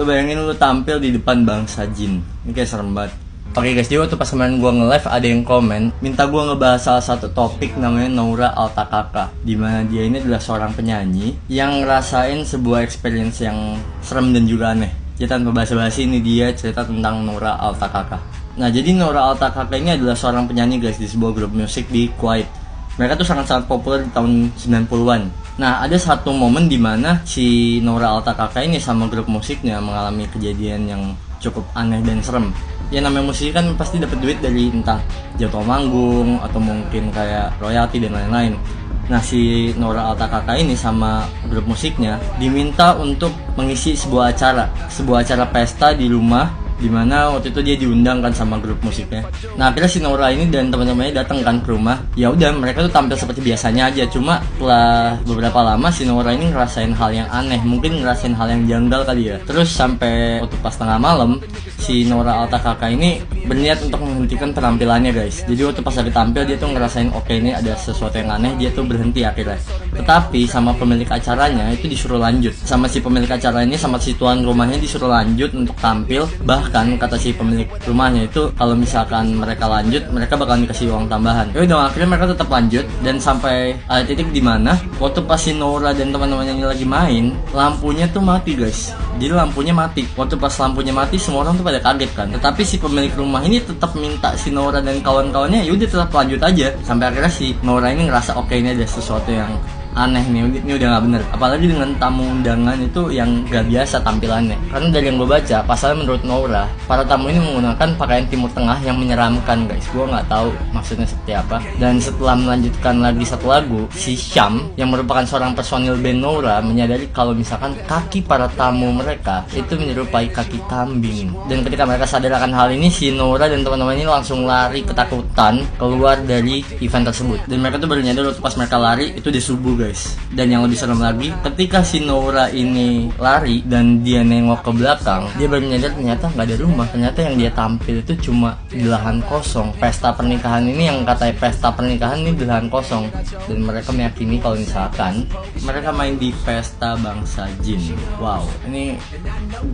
Lu bayangin lu tampil di depan bangsa jin. Ini kayak serem banget. Oke guys, jadi waktu pas kemarin gue nge-live ada yang komen minta gue ngebahas salah satu topik namanya Noura Altakaka, dimana dia ini adalah seorang penyanyi yang ngerasain sebuah experience yang serem dan juga aneh. Jadi tanpa basa-basi ini dia cerita tentang Noura Altakaka. Nah jadi Noura Altakaka ini adalah seorang penyanyi guys di sebuah grup musik di Kuwait. Mereka tuh sangat-sangat populer di tahun 90-an. Nah ada satu momen dimana si Noura Altakaka ini sama grup musiknya mengalami kejadian yang cukup aneh dan serem. Ya namanya musik kan pasti dapat duit dari entah jadwal manggung atau mungkin kayak royalti dan lain-lain. Nah si Noura Altakaka ini sama grup musiknya diminta untuk mengisi sebuah acara pesta di rumah, dimana waktu itu dia diundang kan sama grup musiknya. Nah akhirnya si Noura ini dan teman-temannya datang kan ke rumah. Ya udah mereka tuh tampil seperti biasanya aja. Cuma setelah beberapa lama si Noura ini ngerasain hal yang aneh, mungkin ngerasain hal yang janggal kali ya. Terus sampai waktu pas tengah malam si Noura Altakaka ini berniat untuk menghentikan penampilannya guys. Jadi waktu pas lagi tampil dia tuh ngerasain oke ini ada sesuatu yang aneh, dia tuh berhenti akhirnya. Tetapi sama pemilik acaranya itu disuruh lanjut. Sama si pemilik acara ini sama si tuan rumahnya disuruh lanjut untuk tampil. Bahkan kata si pemilik rumahnya itu kalau misalkan mereka lanjut mereka bakalan dikasih uang tambahan. Ya udah akhirnya mereka tetap lanjut dan sampai ada titik di mana waktu pas si Noura dan teman-temannya ini lagi main, lampunya tuh mati guys. Jadi lampunya mati. Waktu pas lampunya mati semua orang tuh pada kaget kan. Tetapi si pemilik rumah ini tetap minta si Noura dan kawan-kawannya yaudah tetap lanjut aja. Sampai akhirnya si Noura ini ngerasa oke ini ada sesuatu yang aneh nih, ini udah gak bener. Apalagi dengan tamu undangan itu yang gak biasa tampilannya. Karena dari yang gue baca, pasalnya menurut Noura, para tamu ini menggunakan pakaian Timur Tengah yang menyeramkan guys. Gue gak tahu maksudnya seperti apa. Dan setelah melanjutkan lagi satu lagu, si Syam yang merupakan seorang personil band Noura menyadari kalau misalkan kaki para tamu mereka itu menyerupai kaki kambing. Dan ketika mereka sadar akan hal ini, si Noura dan teman-teman ini langsung lari ketakutan keluar dari event tersebut. Dan mereka tuh baru nyadar waktu pas mereka lari itu udah subuh guys. Dan yang lebih serem lagi, ketika si Noura ini lari dan dia nengok ke belakang, dia baru menyadar ternyata nggak ada rumah. Ternyata yang dia tampil itu cuma di lahan kosong. Pesta pernikahan ini yang katanya pesta pernikahan ini di lahan kosong. Dan mereka meyakini kalau misalkan mereka main di pesta bangsa jin. Wow, ini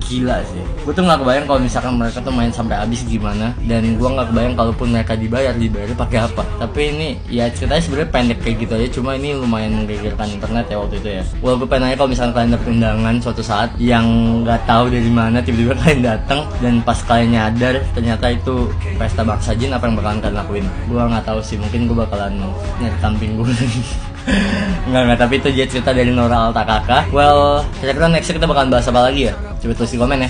gila sih. Gue tuh nggak kebayang kalau misalkan mereka tuh main sampai habis gimana. Dan gue nggak kebayang kalaupun mereka dibayarnya pakai apa. Tapi ini ya ceritanya sebenarnya pendek kayak gitu aja. Cuma ini lumayan menggegerkan internet ya waktu itu ya. Gue pengen nanya kalau misalkan kalian dapet undangan suatu saat yang nggak tahu dari mana tiba-tiba kalian datang dan pas kalian nyadar ternyata itu pesta bangsa jin, apa yang bakalan kalian lakuin? Gue nggak tahu sih, mungkin gue bakalan nyari kambing gue. Nggak, tapi itu dia cerita dari Noura Altakaka. Well, kira-kira next kita bakalan bahas apa lagi ya? Coba tulis di komen ya.